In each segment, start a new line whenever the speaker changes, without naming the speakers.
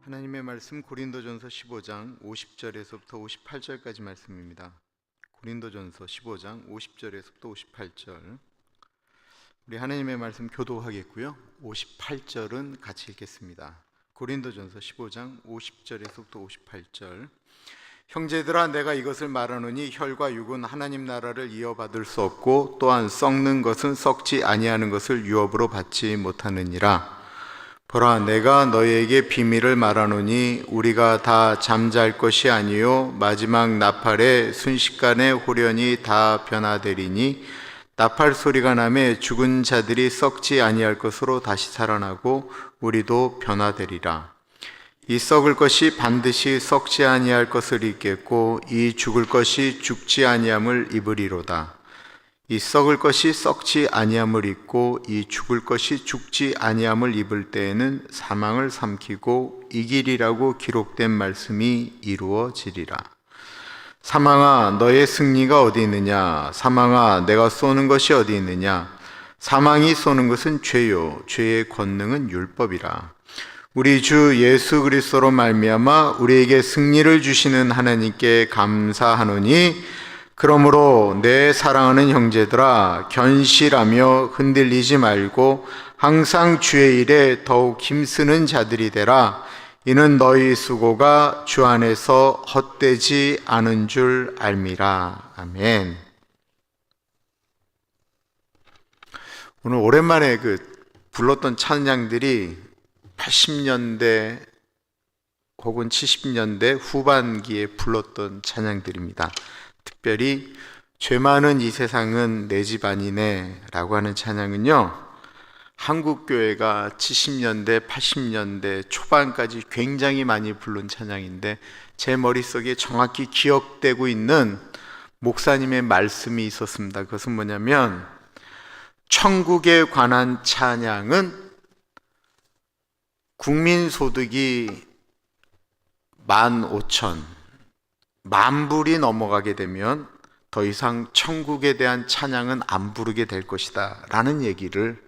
하나님의 말씀 고린도전서 15장 50절에서부터 58절까지 말씀입니다. 고린도전서 15장 50절에서부터 58절. 우리 하나님의 말씀 교도하겠고요. 58절은 같이 읽겠습니다. 고린도전서 15장 50절에서부터 58절. 형제들아, 내가 이것을 말하노니 혈과 육은 하나님 나라를 이어받을 수 없고 또한 썩는 것은 썩지 아니하는 것을 유업으로 받지 못하느니라. 보라, 내가 너희에게 비밀을 말하노니 우리가 다 잠잘 것이 아니요 마지막 나팔에 순식간에 홀연히 다 변화되리니 나팔 소리가 나매 죽은 자들이 썩지 아니할 것으로 다시 살아나고 우리도 변화되리라. 이 썩을 것이 반드시 썩지 아니할 것을 입겠고 이 죽을 것이 죽지 아니함을 입으리로다. 이 썩을 것이 썩지 아니함을 입고 이 죽을 것이 죽지 아니함을 입을 때에는 사망을 삼키고 이기리라고 기록된 말씀이 이루어지리라. 사망아, 너의 승리가 어디 있느냐? 사망아, 내가 쏘는 것이 어디 있느냐? 사망이 쏘는 것은 죄요, 죄의 권능은 율법이라. 우리 주 예수 그리스도로 말미암아 우리에게 승리를 주시는 하나님께 감사하노니, 그러므로 내 사랑하는 형제들아, 견실하며 흔들리지 말고 항상 주의 일에 더욱 힘쓰는 자들이 되라. 이는 너희 수고가 주 안에서 헛되지 않은 줄 알미라. 아멘. 오늘 오랜만에 불렀던 찬양들이 80년대 혹은 70년대 후반기에 불렀던 찬양들입니다. 특별히 죄 많은 이 세상은 내 집 아니네 라고 하는 찬양은요, 한국교회가 70년대 80년대 초반까지 굉장히 많이 부른 찬양인데, 제 머릿속에 정확히 기억되고 있는 목사님의 말씀이 있었습니다. 그것은 뭐냐면, 천국에 관한 찬양은 국민소득이 15,000, 만불이 넘어가게 되면 더 이상 천국에 대한 찬양은 안 부르게 될 것이다 라는 얘기를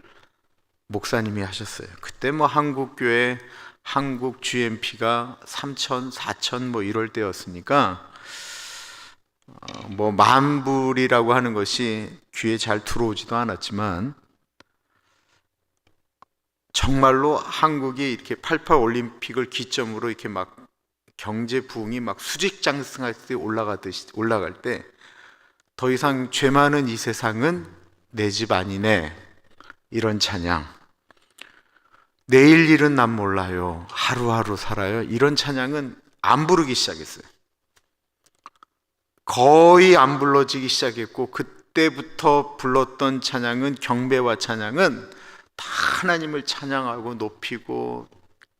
목사님이 하셨어요. 그때 한국교회, 한국 GMP가 3,000, 4,000 이럴 때였으니까 만불이라고 하는 것이 귀에 잘 들어오지도 않았지만, 정말로 한국이 이렇게 88 올림픽을 기점으로 이렇게 경제 부흥이 수직상승할 때 올라갈 때 더 이상 죄 많은 이 세상은 내 집 아니네, 이런 찬양. 내일 일은 난 몰라요, 하루하루 살아요, 이런 찬양은 안 부르기 시작했어요. 거의 안 불러지기 시작했고, 그때부터 불렀던 찬양은, 경배와 찬양은 다 하나님을 찬양하고 높이고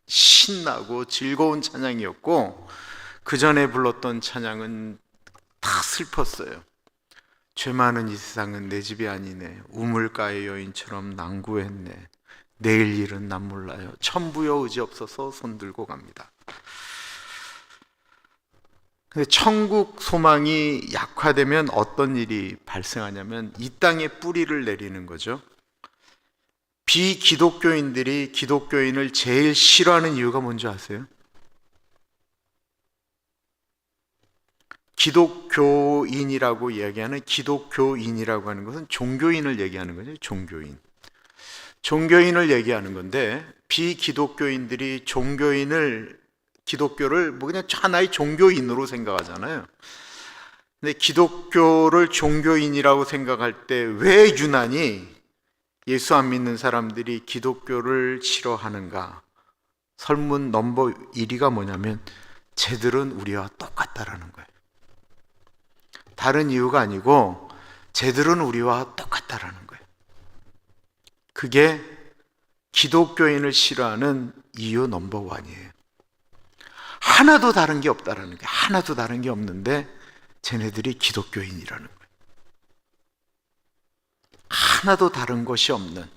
신나고 즐거운 찬양이었고, 그 전에 불렀던 찬양은 다 슬펐어요. 죄 많은 이 세상은 내 집이 아니네, 우물가의 여인처럼 난구했네, 내일 일은 난 몰라요, 천부여 의지 없어서 손 들고 갑니다. 근데 천국 소망이 약화되면 어떤 일이 발생하냐면, 이 땅에 뿌리를 내리는 거죠. 비기독교인들이 기독교인을 제일 싫어하는 이유가 뭔지 아세요? 기독교인이라고 이야기하는, 기독교인이라고 하는 것은 종교인을 얘기하는 거죠. 종교인을 얘기하는 건데, 비기독교인들이 기독교를 그냥 하나의 종교인으로 생각하잖아요. 근데 기독교를 종교인이라고 생각할 때 왜 유난히 예수 안 믿는 사람들이 기독교를 싫어하는가? 설문 넘버 1위가 뭐냐면, 쟤들은 우리와 똑같다라는 거예요. 다른 이유가 아니고 쟤들은 우리와 똑같다라는 거예요. 그게 기독교인을 싫어하는 이유 넘버 1이에요. 하나도 다른 게 없다라는 거예요. 하나도 다른 게 없는데 쟤네들이 기독교인이라는 거예요. 하나도 다른 것이 없는,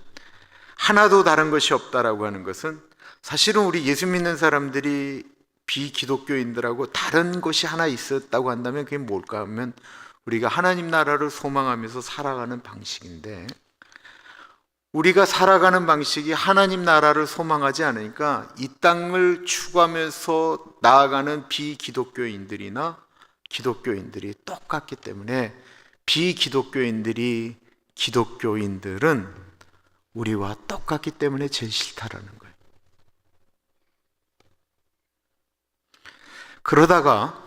하나도 다른 것이 없다라고 하는 것은, 사실은 우리 예수 믿는 사람들이 비기독교인들하고 다른 것이 하나 있었다고 한다면 그게 뭘까 하면, 우리가 하나님 나라를 소망하면서 살아가는 방식인데, 우리가 살아가는 방식이 하나님 나라를 소망하지 않으니까 이 땅을 추구하면서 나아가는 비기독교인들이나 기독교인들이 똑같기 때문에 기독교인들은 우리와 똑같기 때문에 제일 싫다라는 거예요. 그러다가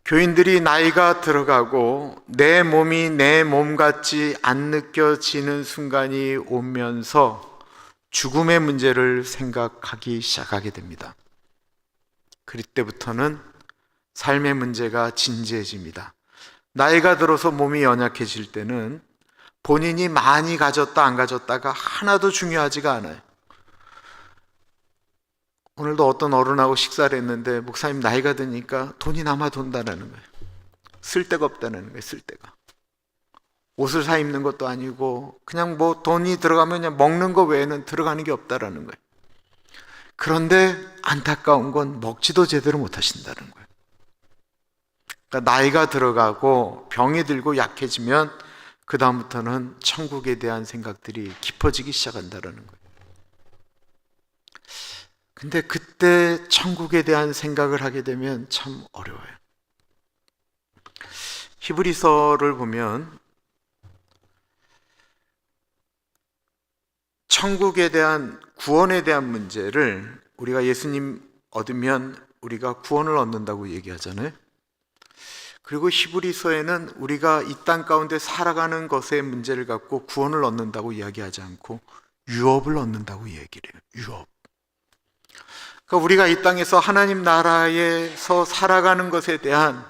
교인들이 나이가 들어가고 내 몸이 내 몸 같지 안 느껴지는 순간이 오면서 죽음의 문제를 생각하기 시작하게 됩니다. 그때부터는 삶의 문제가 진지해집니다. 나이가 들어서 몸이 연약해질 때는 본인이 많이 가졌다 안 가졌다가 하나도 중요하지가 않아요. 오늘도 어떤 어른하고 식사를 했는데 목사님 나이가 드니까 돈이 남아 돈다는 거예요. 쓸 데가 없다는 거예요. 쓸 데가. 옷을 사 입는 것도 아니고 그냥 뭐 돈이 들어가면 그냥 먹는 거 외에는 들어가는 게 없다라는 거예요. 그런데 안타까운 건 먹지도 제대로 못 하신다는 거예요. 그러니까 나이가 들어가고 병이 들고 약해지면 그 다음부터는 천국에 대한 생각들이 깊어지기 시작한다는 거예요. 근데 그때 천국에 대한 생각을 하게 되면 참 어려워요. 히브리서를 보면 천국에 대한 구원에 대한 문제를 우리가 예수님 얻으면 우리가 구원을 얻는다고 얘기하잖아요. 그리고 히브리서에는 우리가 이 땅 가운데 살아가는 것의 문제를 갖고 구원을 얻는다고 이야기하지 않고 유업을 얻는다고 얘기를 해요. 유업. 그러니까 우리가 이 땅에서 하나님 나라에서 살아가는 것에 대한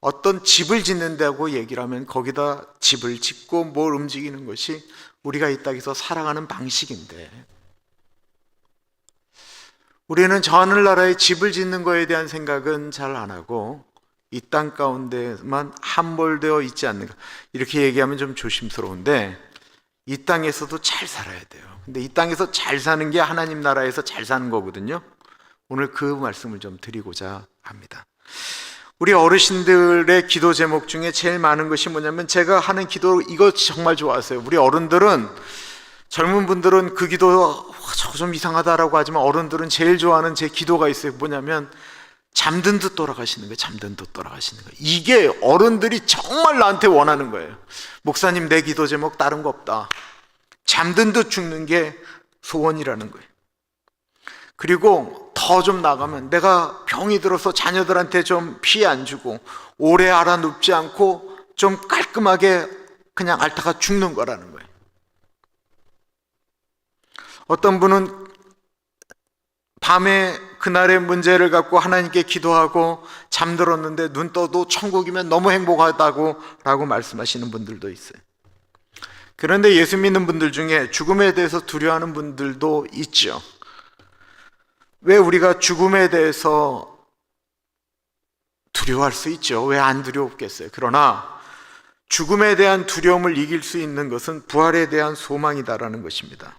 어떤 집을 짓는다고 얘기를 하면 거기다 집을 짓고 뭘 움직이는 것이 우리가 이 땅에서 살아가는 방식인데, 우리는 저 하늘나라에 집을 짓는 것에 대한 생각은 잘 안 하고 이 땅 가운데만 함몰되어 있지 않는가, 이렇게 얘기하면 좀 조심스러운데 이 땅에서도 잘 살아야 돼요. 근데 이 땅에서 잘 사는 게 하나님 나라에서 잘 사는 거거든요. 오늘 그 말씀을 좀 드리고자 합니다. 우리 어르신들의 기도 제목 중에 제일 많은 것이 뭐냐면, 제가 하는 기도 이거 정말 좋아하세요. 우리 어른들은, 젊은 분들은 그 기도 저거 좀 이상하다라고 하지만 어른들은 제일 좋아하는 제 기도가 있어요. 뭐냐면 잠든 듯 돌아가시는 거예요. 잠든 듯 돌아가시는 거예요. 이게 어른들이 정말 나한테 원하는 거예요. 목사님, 내 기도 제목 다른 거 없다. 잠든 듯 죽는 게 소원이라는 거예요. 그리고 더 좀 나가면 내가 병이 들어서 자녀들한테 좀 피해 안 주고 오래 알아 눕지 않고 좀 깔끔하게 그냥 앓다가 죽는 거라는 거예요. 어떤 분은 밤에 그날의 문제를 갖고 하나님께 기도하고 잠들었는데 눈 떠도 천국이면 너무 행복하다고 라고 말씀하시는 분들도 있어요. 그런데 예수 믿는 분들 중에 죽음에 대해서 두려워하는 분들도 있죠. 왜 우리가 죽음에 대해서 두려워할 수 있죠? 왜 안 두려웠겠어요? 그러나 죽음에 대한 두려움을 이길 수 있는 것은 부활에 대한 소망이다라는 것입니다.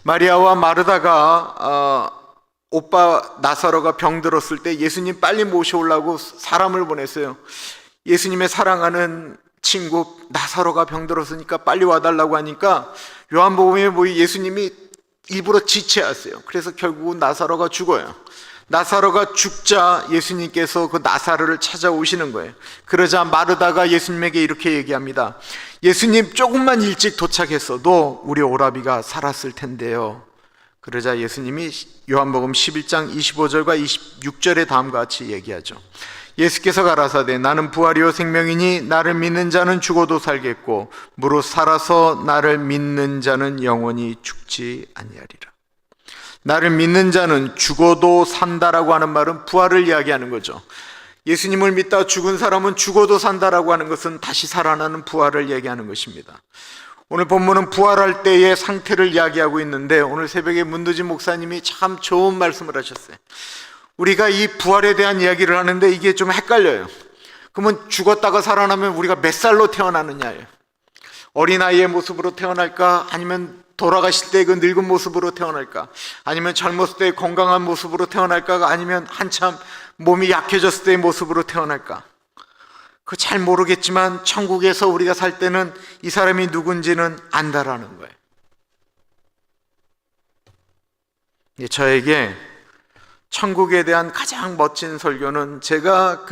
마리아와 마르다가 오빠 나사로가 병들었을 때 예수님 빨리 모셔오려고 사람을 보냈어요. 예수님의 사랑하는 친구 나사로가 병들었으니까 빨리 와달라고 하니까 요한복음에 예수님이 일부러 지체하세요. 그래서 결국은 나사로가 죽어요. 나사로가 죽자 예수님께서 그 나사로를 찾아오시는 거예요. 그러자 마르다가 예수님에게 이렇게 얘기합니다. 예수님, 조금만 일찍 도착했어도 우리 오라비가 살았을 텐데요. 그러자 예수님이 요한복음 11장 25절과 26절에 다음과 같이 얘기하죠. 예수께서 가라사대 나는 부활이요 생명이니 나를 믿는 자는 죽어도 살겠고 무릇 살아서 나를 믿는 자는 영원히 죽지 아니하리라. 나를 믿는 자는 죽어도 산다라고 하는 말은 부활을 이야기하는 거죠. 예수님을 믿다 죽은 사람은 죽어도 산다라고 하는 것은 다시 살아나는 부활을 얘기하는 것입니다. 오늘 본문은 부활할 때의 상태를 이야기하고 있는데 오늘 새벽에 문두진 목사님이 참 좋은 말씀을 하셨어요. 우리가 이 부활에 대한 이야기를 하는데 이게 좀 헷갈려요. 그러면 죽었다가 살아나면 우리가 몇 살로 태어나느냐예요. 어린아이의 모습으로 태어날까? 아니면 돌아가실 때 그 늙은 모습으로 태어날까? 아니면 젊었을 때 건강한 모습으로 태어날까? 아니면 한참 몸이 약해졌을 때의 모습으로 태어날까? 그 잘 모르겠지만 천국에서 우리가 살 때는 이 사람이 누군지는 안다라는 거예요. 저에게 천국에 대한 가장 멋진 설교는 제가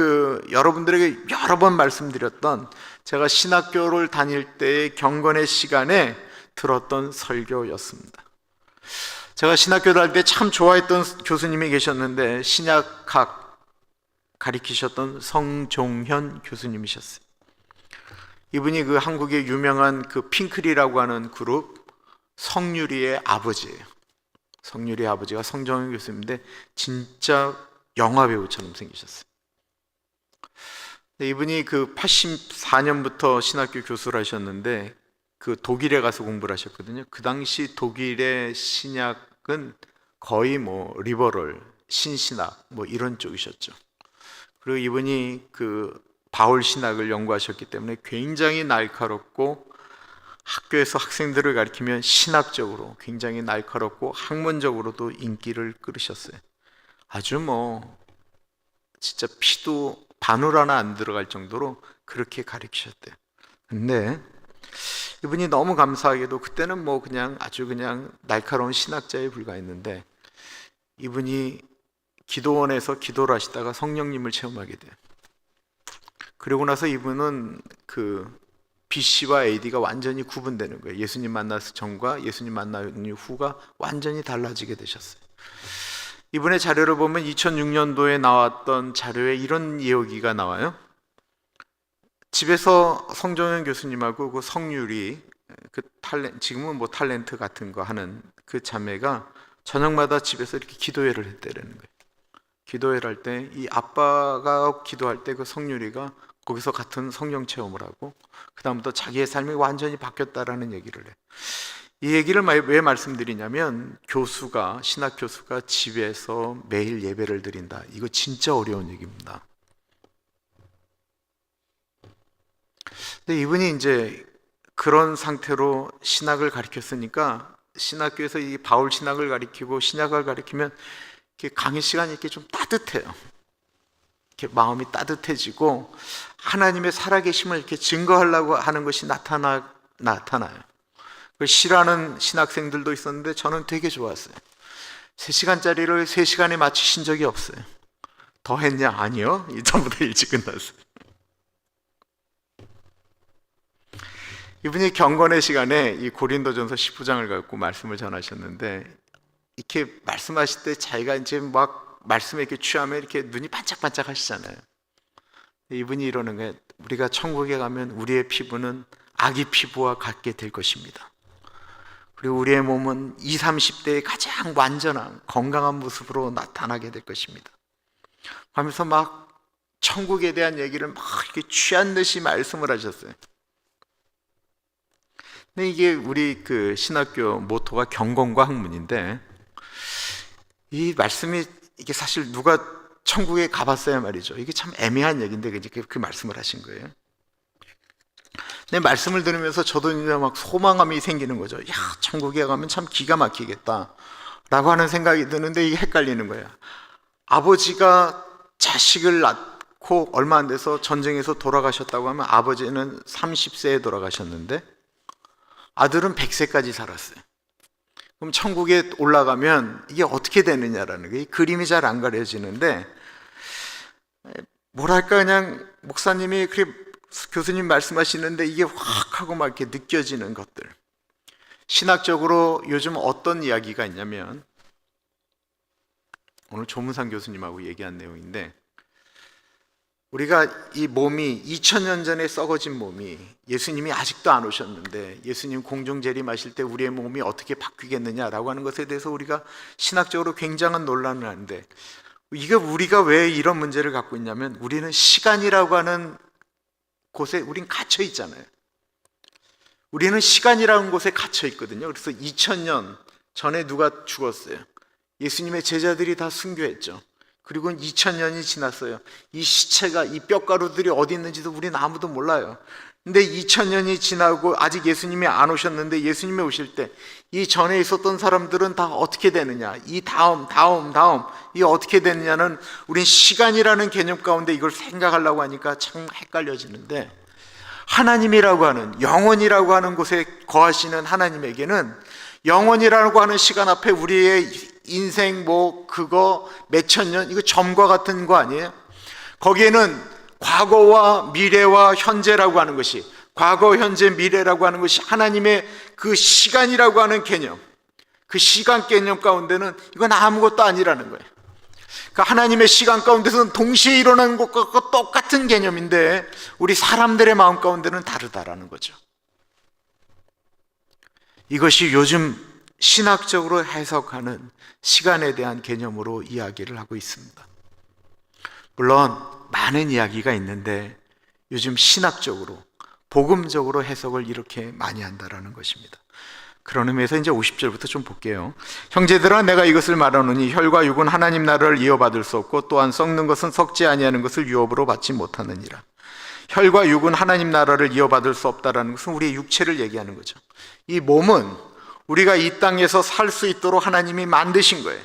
여러분들에게 여러 번 말씀드렸던, 제가 신학교를 다닐 때의 경건의 시간에 들었던 설교였습니다. 제가 신학교 다닐 때 참 좋아했던 교수님이 계셨는데, 신약학 가리키셨던 성종현 교수님이셨어요. 이분이 한국의 유명한 핑클이라고 하는 그룹 성유리의 아버지예요. 성유리의 아버지가 성종현 교수님인데 진짜 영화배우처럼 생기셨어요. 이분이 84년부터 신학교 교수를 하셨는데 독일에 가서 공부를 하셨거든요. 그 당시 독일의 신약은 거의 리버럴, 신신학 이런 쪽이셨죠. 그리고 이분이 바울 신학을 연구하셨기 때문에 굉장히 날카롭고, 학교에서 학생들을 가르치면 신학적으로 굉장히 날카롭고 학문적으로도 인기를 끌으셨어요. 아주 진짜 피도 바늘 하나 안 들어갈 정도로 그렇게 가르치셨대요. 근데 이분이 너무 감사하게도 그때는 아주 날카로운 신학자에 불과했는데, 이분이 기도원에서 기도를 하시다가 성령님을 체험하게 돼요. 그리고 나서 이분은 BC와 AD가 완전히 구분되는 거예요. 예수님 만나서 전과 예수님 만난 후가 완전히 달라지게 되셨어요. 이분의 자료를 보면 2006년도에 나왔던 자료에 이런 이야기가 나와요. 집에서 성종현 교수님하고 성유리, 지금은 탤런트 같은 거 하는 자매가 저녁마다 집에서 이렇게 기도회를 했다라는 거예요. 기도회를 할 때 이 아빠가 기도할 때 성유리가 거기서 같은 성령 체험을 하고 그 다음부터 자기의 삶이 완전히 바뀌었다라는 얘기를 해요. 이 얘기를 왜 말씀드리냐면, 신학 교수가 집에서 매일 예배를 드린다, 이거 진짜 어려운 얘기입니다. 근데 이분이 이제 그런 상태로 신학을 가르쳤으니까, 신학교에서 이 바울 신학을 가르치고 신학을 가르치면 강의 시간이 이렇게 좀 따뜻해요. 이렇게 마음이 따뜻해지고 하나님의 살아계심을 이렇게 증거하려고 하는 것이 나타나요. 싫어하는 신학생들도 있었는데 저는 되게 좋았어요. 3시간짜리를 3시간에 마치신 적이 없어요. 더 했냐? 아니요. 전보다 일찍 끝났어요. 이분이 경건의 시간에 이 고린도전서 19장을 갖고 말씀을 전하셨는데, 이렇게 말씀하실 때 자기가 이제 말씀에 이렇게 취하면 이렇게 눈이 반짝반짝 하시잖아요. 이분이 이러는 거예요. 우리가 천국에 가면 우리의 피부는 아기 피부와 같게 될 것입니다. 그리고 우리의 몸은 20, 30대의 가장 완전한 건강한 모습으로 나타나게 될 것입니다. 하면서 천국에 대한 얘기를 이렇게 취한 듯이 말씀을 하셨어요. 근데 이게 우리 신학교 모토가 경건과 학문인데, 이 말씀이 이게 사실 누가 천국에 가봤어야 말이죠. 이게 참 애매한 얘기인데 그 말씀을 하신 거예요. 근데 말씀을 들으면서 저도 이제 소망감이 생기는 거죠. 야, 천국에 가면 참 기가 막히겠다 라고 하는 생각이 드는데, 이게 헷갈리는 거예요. 아버지가 자식을 낳고 얼마 안 돼서 전쟁에서 돌아가셨다고 하면, 아버지는 30세에 돌아가셨는데 아들은 100세까지 살았어요. 그럼 천국에 올라가면 이게 어떻게 되느냐라는 게 그림이 잘 안 가려지는데, 뭐랄까 목사님이 교수님 말씀하시는데 이게 확 하고 이렇게 느껴지는 것들. 신학적으로 요즘 어떤 이야기가 있냐면, 오늘 조문상 교수님하고 얘기한 내용인데, 우리가 이 몸이 2000년 전에 썩어진 몸이, 예수님이 아직도 안 오셨는데 예수님 공중 재림하실 때 우리의 몸이 어떻게 바뀌겠느냐라고 하는 것에 대해서 우리가 신학적으로 굉장한 논란을 하는데, 이게 우리가 왜 이런 문제를 갖고 있냐면, 우리는 시간이라고 하는 곳에 우린 갇혀 있잖아요. 우리는 시간이라는 곳에 갇혀 있거든요. 그래서 2000년 전에 누가 죽었어요. 예수님의 제자들이 다 순교했죠. 그리고 2000년이 지났어요. 이 시체가, 이 뼈가루들이 어디 있는지도 우리는 아무도 몰라요. 근데 2000년이 지나고 아직 예수님이 안 오셨는데 예수님이 오실 때 이 전에 있었던 사람들은 다 어떻게 되느냐, 이 다음 이 어떻게 되느냐는 우린 시간이라는 개념 가운데 이걸 생각하려고 하니까 참 헷갈려지는데, 하나님이라고 하는, 영원이라고 하는 곳에 거하시는 하나님에게는 영원이라고 하는 시간 앞에 우리의 인생 그거 몇천 년, 이거 점과 같은 거 아니에요? 거기에는 과거와 미래와 현재라고 하는 것이, 과거, 현재, 미래라고 하는 것이 하나님의 그 시간이라고 하는 개념, 그 시간 개념 가운데는 이건 아무것도 아니라는 거예요. 그러니까 하나님의 시간 가운데서는 동시에 일어나는 것과 똑같은 개념인데 우리 사람들의 마음 가운데는 다르다라는 거죠. 이것이 요즘 신학적으로 해석하는 시간에 대한 개념으로 이야기를 하고 있습니다. 물론 많은 이야기가 있는데 요즘 신학적으로, 복음적으로 해석을 이렇게 많이 한다라는 것입니다. 그런 의미에서 이제 50절부터 좀 볼게요. 형제들아, 내가 이것을 말하노니 혈과 육은 하나님 나라를 이어받을 수 없고 또한 썩는 것은 썩지 아니하는 것을 유업으로 받지 못하느니라. 혈과 육은 하나님 나라를 이어받을 수 없다라는 것은 우리의 육체를 얘기하는 거죠. 이 몸은 우리가 이 땅에서 살 수 있도록 하나님이 만드신 거예요.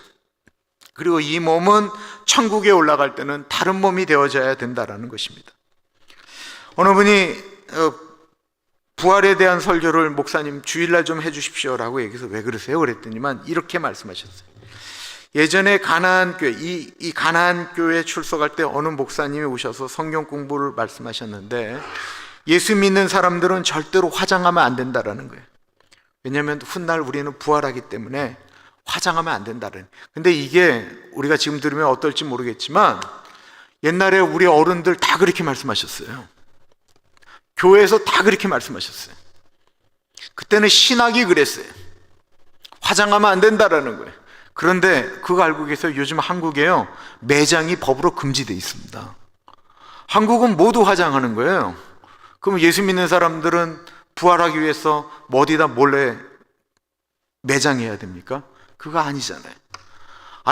그리고 이 몸은 천국에 올라갈 때는 다른 몸이 되어져야 된다라는 것입니다. 어느 분이 부활에 대한 설교를 목사님 주일날 좀 해주십시오라고 얘기해서 왜 그러세요? 그랬더니만 이렇게 말씀하셨어요. 예전에 가나안교회, 이 가나안교회에 출석할 때 어느 목사님이 오셔서 성경 공부를 말씀하셨는데, 예수 믿는 사람들은 절대로 화장하면 안 된다라는 거예요. 왜냐하면 훗날 우리는 부활하기 때문에 화장하면 안 된다는. 근데 이게 우리가 지금 들으면 어떨지 모르겠지만 옛날에 우리 어른들 다 그렇게 말씀하셨어요. 교회에서 다 그렇게 말씀하셨어요. 그때는 신학이 그랬어요. 화장하면 안 된다라는 거예요. 그런데 그거 알고 계세요? 요즘 한국에요, 매장이 법으로 금지되어 있습니다. 한국은 모두 화장하는 거예요. 그럼 예수 믿는 사람들은 부활하기 위해서 어디다 몰래 매장해야 됩니까? 그거 아니잖아요.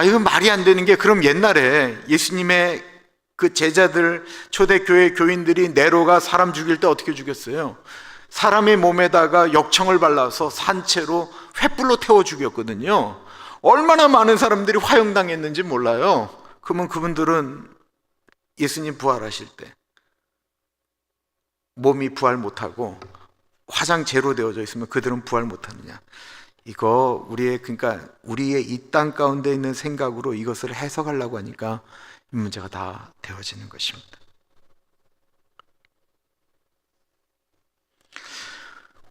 이건 말이 안 되는 게, 그럼 옛날에 예수님의 그 제자들, 초대교회 교인들이 네로가 사람 죽일 때 어떻게 죽였어요? 사람의 몸에다가 역청을 발라서 산채로 횃불로 태워 죽였거든요. 얼마나 많은 사람들이 화형당했는지 몰라요. 그러면 그분들은 예수님 부활하실 때 몸이 부활 못하고 화장제로 되어져 있으면 그들은 부활 못하느냐? 이거 그러니까 우리의 이 땅 가운데 있는 생각으로 이것을 해석하려고 하니까 이 문제가 다 되어지는 것입니다.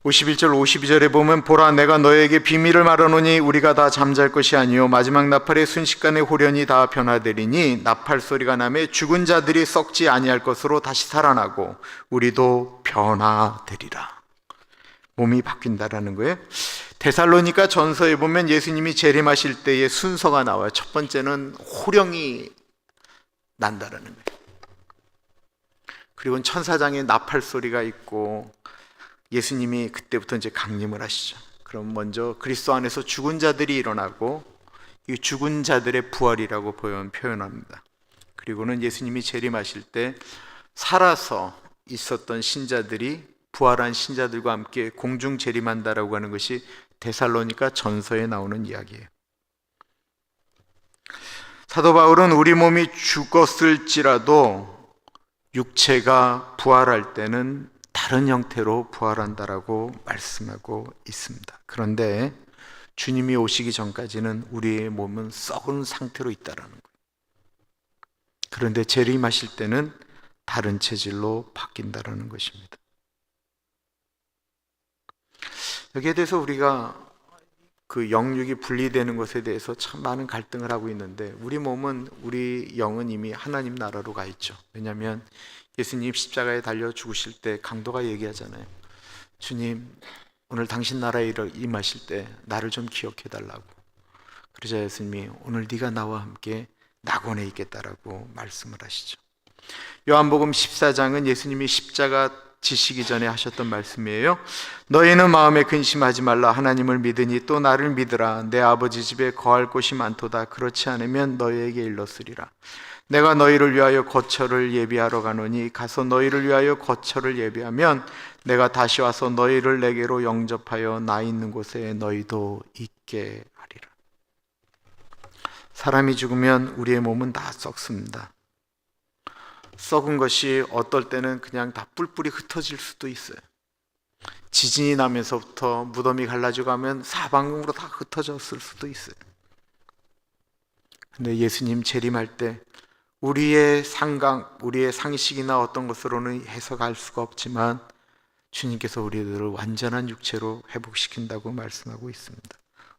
51절 52절에 보면, 보라, 내가 너에게 비밀을 말하노니 우리가 다 잠잘 것이 아니요 마지막 나팔의 순식간에 호련히 다 변화되리니 나팔 소리가 나매 죽은 자들이 썩지 아니할 것으로 다시 살아나고 우리도 변화되리라. 몸이 바뀐다라는 거예요. 데살로니가 전서에 보면 예수님이 재림하실 때의 순서가 나와요. 첫 번째는 호령이 난다라는 거예요. 그리고 천사장의 나팔 소리가 있고 예수님이 그때부터 이제 강림을 하시죠. 그럼 먼저 그리스도 안에서 죽은 자들이 일어나고, 이 죽은 자들의 부활이라고 표현합니다. 그리고는 예수님이 재림하실 때 살아서 있었던 신자들이 부활한 신자들과 함께 공중 재림한다라고 하는 것이 데살로니가 전서에 나오는 이야기예요. 사도 바울은 우리 몸이 죽었을지라도 육체가 부활할 때는 다른 형태로 부활한다라고 말씀하고 있습니다. 그런데 주님이 오시기 전까지는 우리의 몸은 썩은 상태로 있다라는 거예요. 그런데 재림하실 때는 다른 체질로 바뀐다라는 것입니다. 여기에 대해서 우리가 그 영육이 분리되는 것에 대해서 참 많은 갈등을 하고 있는데, 우리 몸은, 우리 영은 이미 하나님 나라로 가 있죠. 왜냐하면 예수님 십자가에 달려 죽으실 때 강도가 얘기하잖아요. 주님, 오늘 당신 나라에 임하실 때 나를 좀 기억해 달라고. 그러자 예수님이 오늘 네가 나와 함께 낙원에 있겠다라고 말씀을 하시죠. 요한복음 14장은 예수님이 십자가 지시기 전에 하셨던 말씀이에요. 너희는 마음에 근심하지 말라. 하나님을 믿으니 또 나를 믿으라. 내 아버지 집에 거할 곳이 많도다. 그렇지 않으면 너희에게 일렀으리라. 내가 너희를 위하여 거처를 예비하러 가노니 가서 너희를 위하여 거처를 예비하면 내가 다시 와서 너희를 내게로 영접하여 나 있는 곳에 너희도 있게 하리라. 사람이 죽으면 우리의 몸은 다 썩습니다. 썩은 것이 어떨 때는 그냥 다 뿔뿔이 흩어질 수도 있어요. 지진이 나면서부터 무덤이 갈라지고 하면 사방으로 다 흩어졌을 수도 있어요. 근데 예수님 재림할 때 우리의 우리의 상식이나 어떤 것으로는 해석할 수가 없지만 주님께서 우리들을 완전한 육체로 회복시킨다고 말씀하고 있습니다.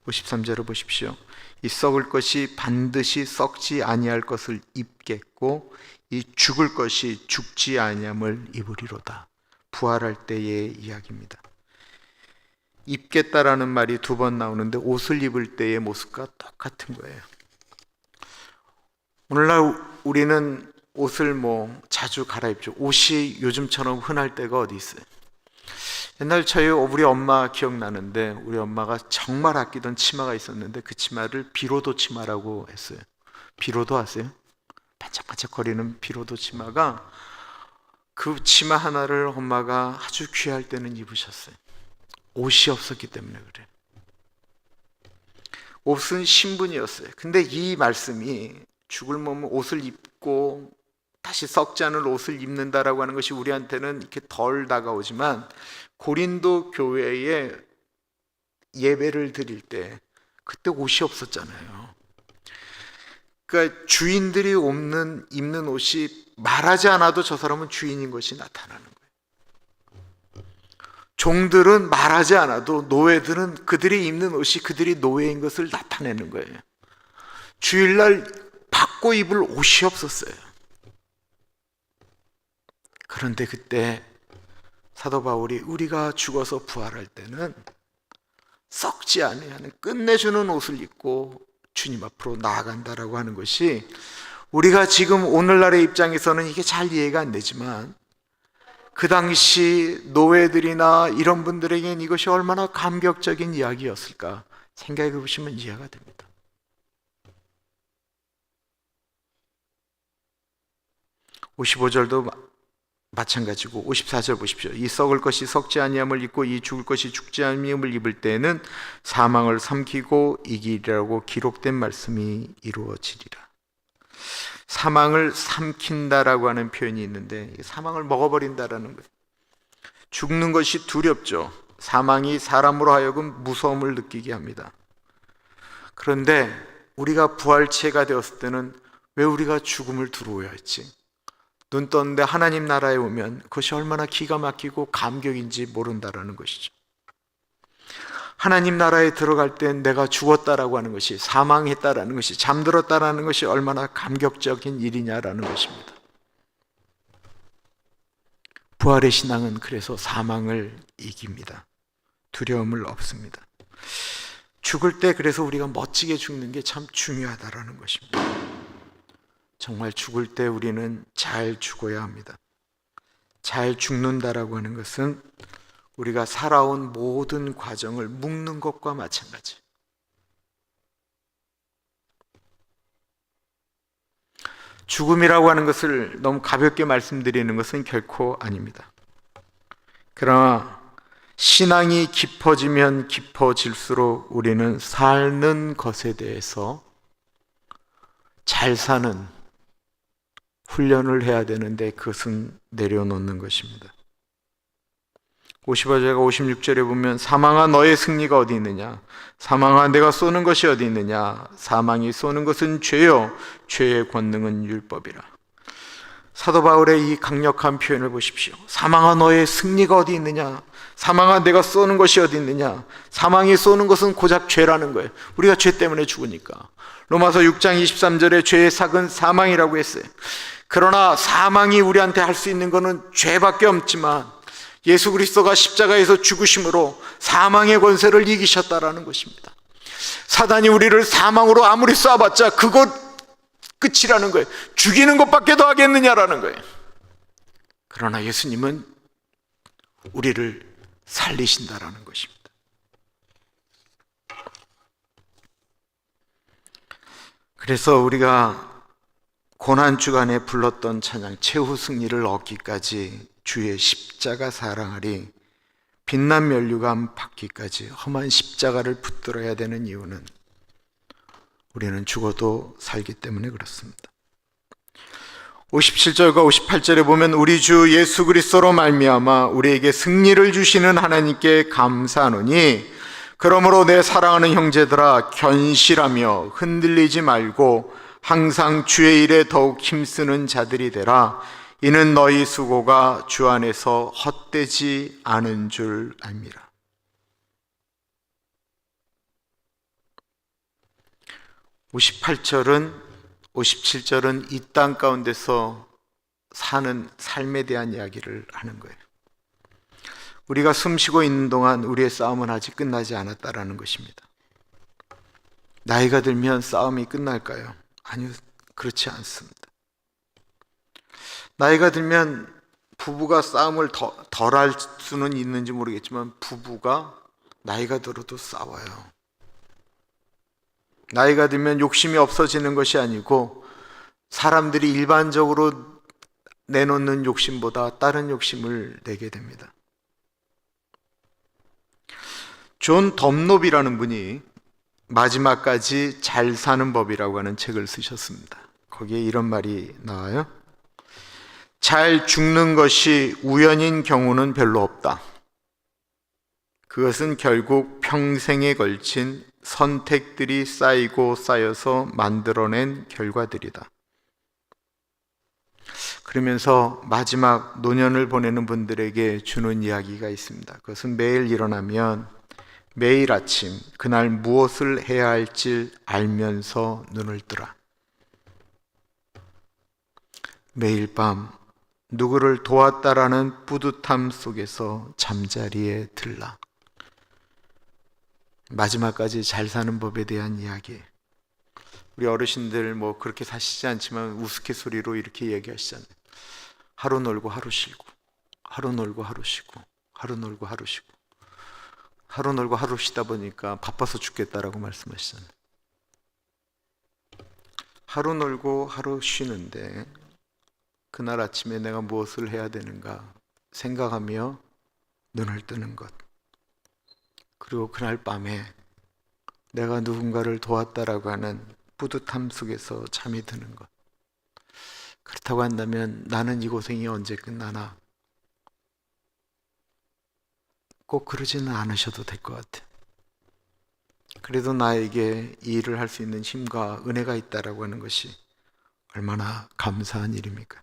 53절을 보십시오. 이 썩을 것이 반드시 썩지 아니할 것을 입겠고 이 죽을 것이 죽지 아니함을 입으리로다. 부활할 때의 이야기입니다. 입겠다라는 말이 2번 나오는데 옷을 입을 때의 모습과 똑같은 거예요. 오늘날 우리는 옷을 자주 갈아입죠. 옷이 요즘처럼 흔할 때가 어디 있어요? 옛날 우리 엄마 기억나는데 우리 엄마가 정말 아끼던 치마가 있었는데 그 치마를 비로도 치마라고 했어요. 비로도 아세요? 반짝반짝거리는 비로도 치마가, 그 치마 하나를 엄마가 아주 귀할 때는 입으셨어요. 옷이 없었기 때문에 그래요. 옷은 신분이었어요. 근데 이 말씀이 죽을 몸은 옷을 입고 다시 썩지 않을 옷을 입는다라고 하는 것이 우리한테는 이렇게 덜 다가오지만 고린도 교회에 예배를 드릴 때 그때 옷이 없었잖아요. 그러니까 주인들이 입는 옷이 말하지 않아도 저 사람은 주인인 것이 나타나는 거예요. 종들은 말하지 않아도 노예들은 그들이 입는 옷이 그들이 노예인 것을 나타내는 거예요. 주일날 받고 입을 옷이 없었어요. 그런데 그때 사도 바울이 우리가 죽어서 부활할 때는 썩지 아니하는 끝내주는 옷을 입고 주님 앞으로 나아간다라고 하는 것이, 우리가 지금 오늘날의 입장에서는 이게 잘 이해가 안 되지만 그 당시 노예들이나 이런 분들에게는 이것이 얼마나 감격적인 이야기였을까 생각해 보시면 이해가 됩니다. (55절도) 마찬가지고 54절 보십시오. 이 썩을 것이 썩지 아니함을 입고 이 죽을 것이 죽지 아니함을 입을 때에는 사망을 삼키고 이기리라고 기록된 말씀이 이루어지리라. 사망을 삼킨다라고 하는 표현이 있는데 사망을 먹어버린다라는 거예요. 죽는 것이 두렵죠. 사망이 사람으로 하여금 무서움을 느끼게 합니다. 그런데 우리가 부활체가 되었을 때는 왜 우리가 죽음을 두려워야 했지? 눈 떴는데 하나님 나라에 오면 그것이 얼마나 기가 막히고 감격인지 모른다라는 것이죠. 하나님 나라에 들어갈 땐 내가 죽었다라고 하는 것이, 사망했다라는 것이, 잠들었다라는 것이 얼마나 감격적인 일이냐라는 것입니다. 부활의 신앙은 그래서 사망을 이깁니다. 두려움을 없습니다. 죽을 때 그래서 우리가 멋지게 죽는 게 참 중요하다라는 것입니다. 정말 죽을 때 우리는 잘 죽어야 합니다. 잘 죽는다라고 하는 것은 우리가 살아온 모든 과정을 묶는 것과 마찬가지. 죽음이라고 하는 것을 너무 가볍게 말씀드리는 것은 결코 아닙니다. 그러나 신앙이 깊어지면 깊어질수록 우리는 사는 것에 대해서 잘 사는 훈련을 해야 되는데 그것은 내려놓는 것입니다. 55절과 56절에 보면 사망아 너의 승리가 어디 있느냐? 사망아 내가 쏘는 것이 어디 있느냐? 사망이 쏘는 것은 죄요 죄의 권능은 율법이라. 사도 바울의 이 강력한 표현을 보십시오. 사망아 너의 승리가 어디 있느냐? 사망아 내가 쏘는 것이 어디 있느냐? 사망이 쏘는 것은 고작 죄라는 거예요. 우리가 죄 때문에 죽으니까. 로마서 6장 23절에 죄의 삭은 사망이라고 했어요. 그러나 사망이 우리한테 할 수 있는 것은 죄밖에 없지만 예수 그리스도가 십자가에서 죽으심으로 사망의 권세를 이기셨다라는 것입니다. 사단이 우리를 사망으로 아무리 쏴봤자 그것 끝이라는 거예요. 죽이는 것밖에 더 하겠느냐라는 거예요. 그러나 예수님은 우리를 살리신다라는 것입니다. 그래서 우리가 고난주간에 불렀던 찬양 최후 승리를 얻기까지 주의 십자가 사랑하리 빛난 면류관 받기까지 험한 십자가를 붙들어야 되는 이유는 우리는 죽어도 살기 때문에 그렇습니다. 57절과 58절에 보면 우리 주 예수 그리스도로 말미암아 우리에게 승리를 주시는 하나님께 감사하노니 그러므로 내 사랑하는 형제들아 견실하며 흔들리지 말고 항상 주의 일에 더욱 힘쓰는 자들이 되라. 이는 너희 수고가 주 안에서 헛되지 않은 줄 압니다. 57절은 이 땅 가운데서 사는 삶에 대한 이야기를 하는 거예요. 우리가 숨쉬고 있는 동안 우리의 싸움은 아직 끝나지 않았다라는 것입니다. 나이가 들면 싸움이 끝날까요? 아니요, 그렇지 않습니다. 나이가 들면 부부가 싸움을 덜 할 수는 있는지 모르겠지만 부부가 나이가 들어도 싸워요. 나이가 들면 욕심이 없어지는 것이 아니고 사람들이 일반적으로 내놓는 욕심보다 다른 욕심을 내게 됩니다. 존 덤롭이라는 분이 마지막까지 잘 사는 법이라고 하는 책을 쓰셨습니다. 거기에 이런 말이 나와요. 잘 죽는 것이 우연인 경우는 별로 없다. 그것은 결국 평생에 걸친 선택들이 쌓이고 쌓여서 만들어낸 결과들이다. 그러면서 마지막 노년을 보내는 분들에게 주는 이야기가 있습니다. 그것은 매일 일어나면 매일 아침 그날 무엇을 해야 할지 알면서 눈을 뜨라. 매일 밤 누구를 도왔다라는 뿌듯함 속에서 잠자리에 들라. 마지막까지 잘 사는 법에 대한 이야기. 우리 어르신들 뭐 그렇게 사시지 않지만 우스갯소리로 이렇게 얘기하시잖아요. 하루 놀고 하루 쉬고, 하루 놀고 하루 쉬고, 하루 놀고 하루 쉬고. 하루 놀고 하루 쉬다 보니까 바빠서 죽겠다라고 말씀하시잖아요. 하루 놀고 하루 쉬는데 그날 아침에 내가 무엇을 해야 되는가 생각하며 눈을 뜨는 것. 그리고 그날 밤에 내가 누군가를 도왔다라고 하는 뿌듯함 속에서 잠이 드는 것. 그렇다고 한다면 나는 이 고생이 언제 끝나나? 꼭 그러지는 않으셔도 될 것 같아요. 그래도 나에게 이 일을 할 수 있는 힘과 은혜가 있다라고 하는 것이 얼마나 감사한 일입니까?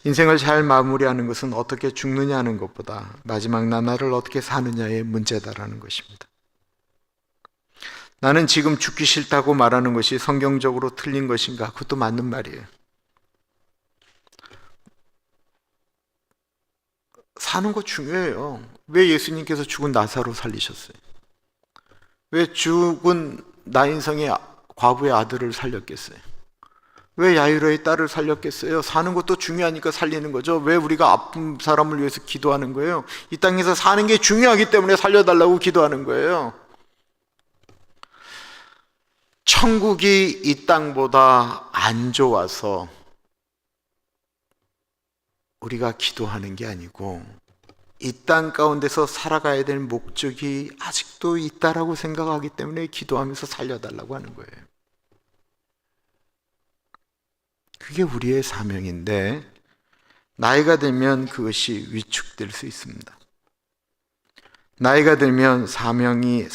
인생을 잘 마무리하는 것은 어떻게 죽느냐 하는 것보다 마지막 나날을 어떻게 사느냐의 문제다라는 것입니다. 나는 지금 죽기 싫다고 말하는 것이 성경적으로 틀린 것인가? 그것도 맞는 말이에요. 사는 거 중요해요. 왜 예수님께서 죽은 나사로 살리셨어요? 왜 죽은 나인성의 과부의 아들을 살렸겠어요? 왜 야이로의 딸을 살렸겠어요? 사는 것도 중요하니까 살리는 거죠. 왜 우리가 아픈 사람을 위해서 기도하는 거예요? 이 땅에서 사는 게 중요하기 때문에 살려달라고 기도하는 거예요. 천국이 이 땅보다 안 좋아서 우리가 기도하는 게 아니고 이 땅 가운데서 살아가야 될 목적이 아직도 있다라고 생각하기 때문에 기도하면서 살려달라고 하는 거예요. 그게 우리의 사명인데 나이가 들면 그것이 위축될 수 있습니다. 나이가 들면 사명이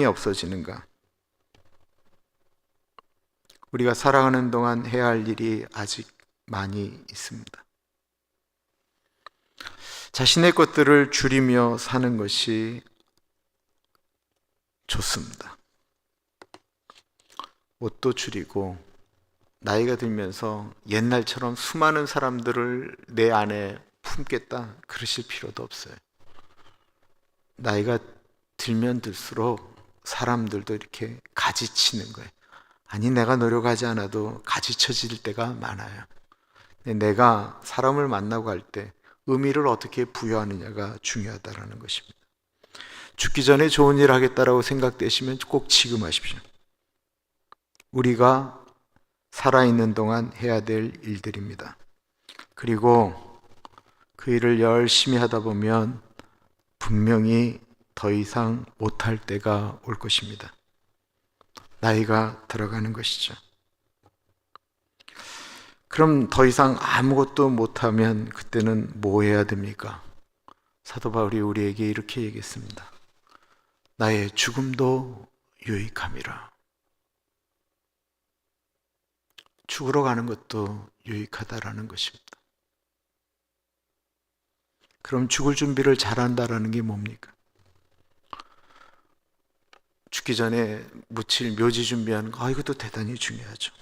없어지는가? 우리가 살아가는 동안 해야 할 일이 아직 많이 있습니다. 자신의 것들을 줄이며 사는 것이 좋습니다. 옷도 줄이고 나이가 들면서 옛날처럼 수많은 사람들을 내 안에 품겠다 그러실 필요도 없어요. 나이가 들면 들수록 사람들도 이렇게 가지치는 거예요. 아니 내가 노력하지 않아도 가지쳐질 때가 많아요. 내가 사람을 만나고 할 때 의미를 어떻게 부여하느냐가 중요하다는 것입니다. 죽기 전에 좋은 일 하겠다라고 생각되시면 꼭 지금 하십시오. 우리가 살아있는 동안 해야 될 일들입니다. 그리고 그 일을 열심히 하다 보면 분명히 더 이상 못할 때가 올 것입니다. 나이가 들어가는 것이죠. 그럼 더 이상 아무것도 못하면 그때는 뭐 해야 됩니까? 사도 바울이 우리에게 이렇게 얘기했습니다. 나의 죽음도 유익함이라. 죽으러 가는 것도 유익하다라는 것입니다. 그럼 죽을 준비를 잘한다라는 게 뭡니까? 죽기 전에 묻힐 묘지 준비하는 거, 이것도 대단히 중요하죠.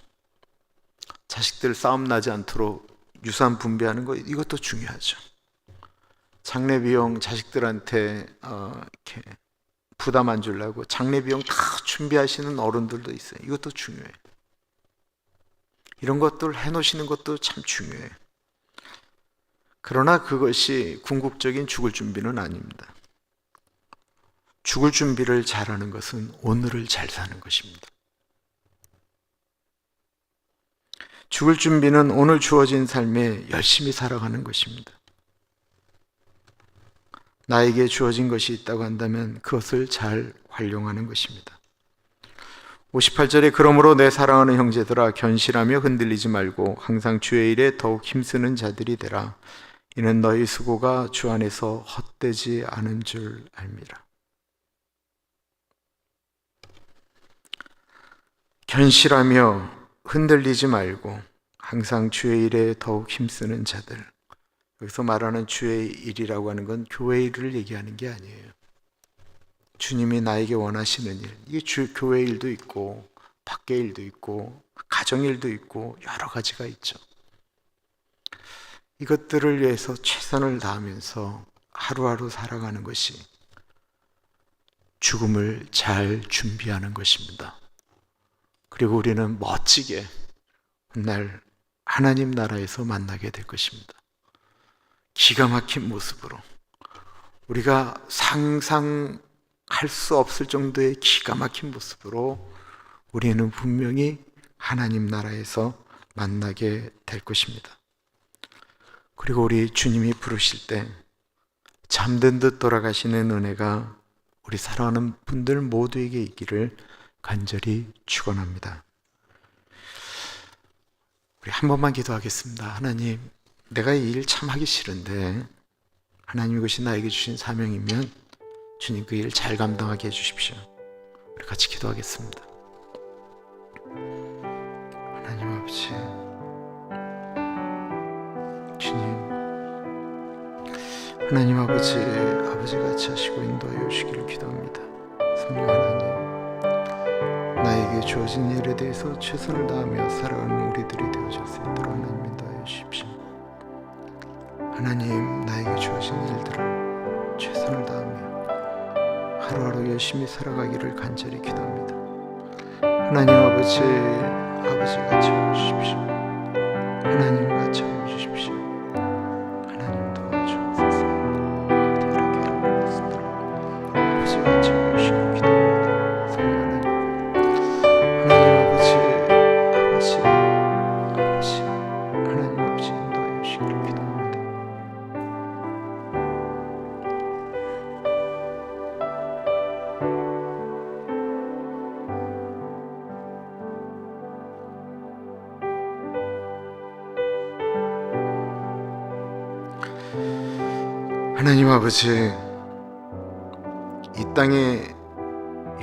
자식들 싸움 나지 않도록 유산 분배하는 거, 이것도 중요하죠. 장례 비용 자식들한테 이렇게 부담 안 주려고 장례 비용 다 준비하시는 어른들도 있어요. 이것도 중요해요. 이런 것들 해놓으시는 것도 참 중요해요. 그러나 그것이 궁극적인 죽을 준비는 아닙니다. 죽을 준비를 잘하는 것은 오늘을 잘 사는 것입니다. 죽을 준비는 오늘 주어진 삶에 열심히 살아가는 것입니다. 나에게 주어진 것이 있다고 한다면 그것을 잘 활용하는 것입니다. 58절에 그러므로 내 사랑하는 형제들아 견실하며 흔들리지 말고 항상 주의 일에 더욱 힘쓰는 자들이 되라. 이는 너희 수고가 주 안에서 헛되지 않은 줄 알미라. 견실하며 흔들리지 말고 항상 주의 일에 더욱 힘쓰는 자들. 여기서 말하는 주의 일이라고 하는 건 교회 일을 얘기하는 게 아니에요. 주님이 나에게 원하시는 일, 이게 교회 일도 있고 밖의 일도 있고 가정 일도 있고 여러 가지가 있죠. 이것들을 위해서 최선을 다하면서 하루하루 살아가는 것이 죽음을 잘 준비하는 것입니다. 그리고 우리는 멋지게 훗날 하나님 나라에서 만나게 될 것입니다. 기가 막힌 모습으로, 우리가 상상할 수 없을 정도의 기가 막힌 모습으로 우리는 분명히 하나님 나라에서 만나게 될 것입니다. 그리고 우리 주님이 부르실 때 잠든 듯 돌아가시는 은혜가 우리 사랑하는 분들 모두에게 있기를 간절히 축원합니다. 우리 한 번만 기도하겠습니다. 하나님, 내가 이 일 참 하기 싫은데 하나님 이것이 나에게 주신 사명이면 주님 그 일 잘 감당하게 해주십시오. 우리 같이 기도하겠습니다. 하나님 아버지, 주님, 하나님 아버지, 아버지같이 하시고 인도하여 주시기를 기도합니다. 성령 하나님, 나에게 주어진 일에 대해서 최선을 다하며 살아가는 우리들이 되어질 수 있도록 하나님 인도하여 주십시오. 하나님, 나에게 주어진 일들을 최선을 다하며 하루하루 열심히 살아가기를 간절히 기도합니다. 하나님 아버지, 아버지같이 하여 주십시오. 하나님 같이 하여 주십시오. 하나님 도와주옵소서. 이렇게 기도하겠습니다. 아버지같이 하여 주시기를 기도합니다. 성령 하나님, 아버지, 하나님 아버지 인도하여 주시기를 기도합니다. 하나님 아버지, 이 땅에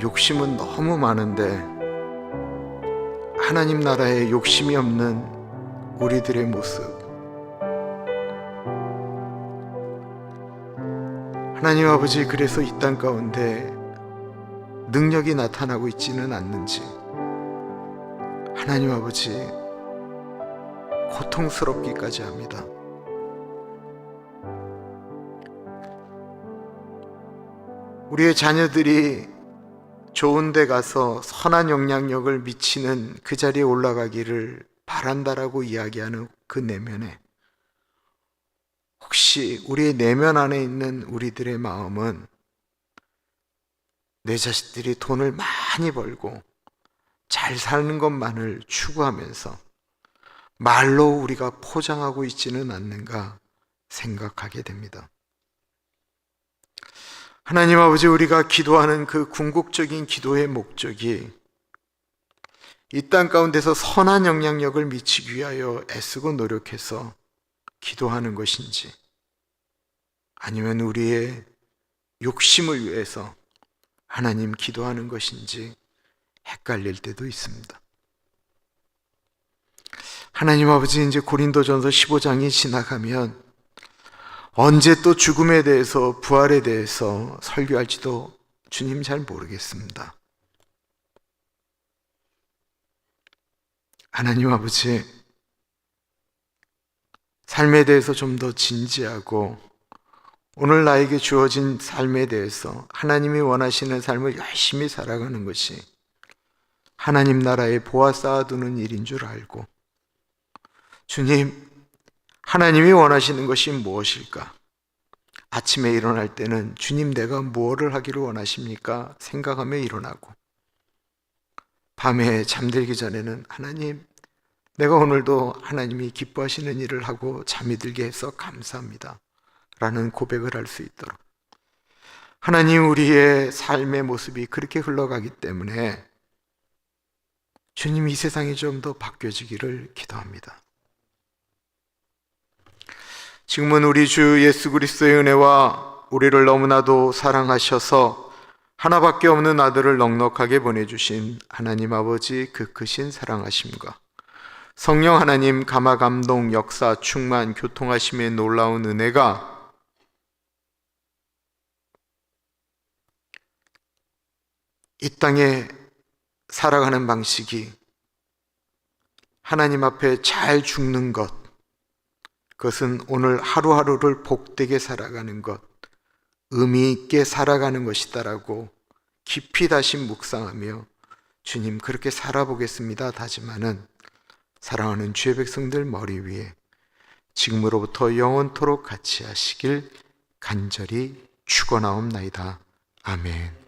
욕심은 너무 많은데 하나님 나라에 욕심이 없는 우리들의 모습, 하나님 아버지, 그래서 이 땅 가운데 능력이 나타나고 있지는 않는지 하나님 아버지 고통스럽기까지 합니다. 우리의 자녀들이 좋은 데 가서 선한 영향력을 미치는 그 자리에 올라가기를 바란다라고 이야기하는 그 내면에 혹시 우리의 내면 안에 있는 우리들의 마음은 내 자식들이 돈을 많이 벌고 잘 사는 것만을 추구하면서 말로 우리가 포장하고 있지는 않는가 생각하게 됩니다. 하나님 아버지, 우리가 기도하는 그 궁극적인 기도의 목적이 이 땅 가운데서 선한 영향력을 미치기 위하여 애쓰고 노력해서 기도하는 것인지, 아니면 우리의 욕심을 위해서 하나님 기도하는 것인지 헷갈릴 때도 있습니다. 하나님 아버지, 이제 고린도전서 15장이 지나가면 언제 또 죽음에 대해서, 부활에 대해서 설교할지도 주님 잘 모르겠습니다. 하나님 아버지, 삶에 대해서 좀 더 진지하고 오늘 나에게 주어진 삶에 대해서 하나님이 원하시는 삶을 열심히 살아가는 것이 하나님 나라에 보아 쌓아두는 일인 줄 알고, 주님, 하나님이 원하시는 것이 무엇일까? 아침에 일어날 때는 주님, 내가 무엇을 하기를 원하십니까? 생각하며 일어나고, 밤에 잠들기 전에는 하나님, 내가 오늘도 하나님이 기뻐하시는 일을 하고 잠이 들게 해서 감사합니다 라는 고백을 할 수 있도록, 하나님, 우리의 삶의 모습이 그렇게 흘러가기 때문에 주님, 이 세상이 좀 더 바뀌어지기를 기도합니다. 지금은 우리 주 예수 그리스도의 은혜와 우리를 너무나도 사랑하셔서 하나밖에 없는 아들을 넉넉하게 보내주신 하나님 아버지 그 크신 사랑하심과 성령 하나님 감화 감동 역사 충만 교통하심의 놀라운 은혜가 이 땅에 살아가는 방식이 하나님 앞에 잘 죽는 것, 그것은 오늘 하루하루를 복되게 살아가는 것, 의미 있게 살아가는 것이다라고 깊이 다시 묵상하며 주님, 그렇게 살아보겠습니다 다짐하는 사랑하는 주의 백성들 머리 위에 지금으로부터 영원토록 같이 하시길 간절히 축원하옵나이다. 아멘.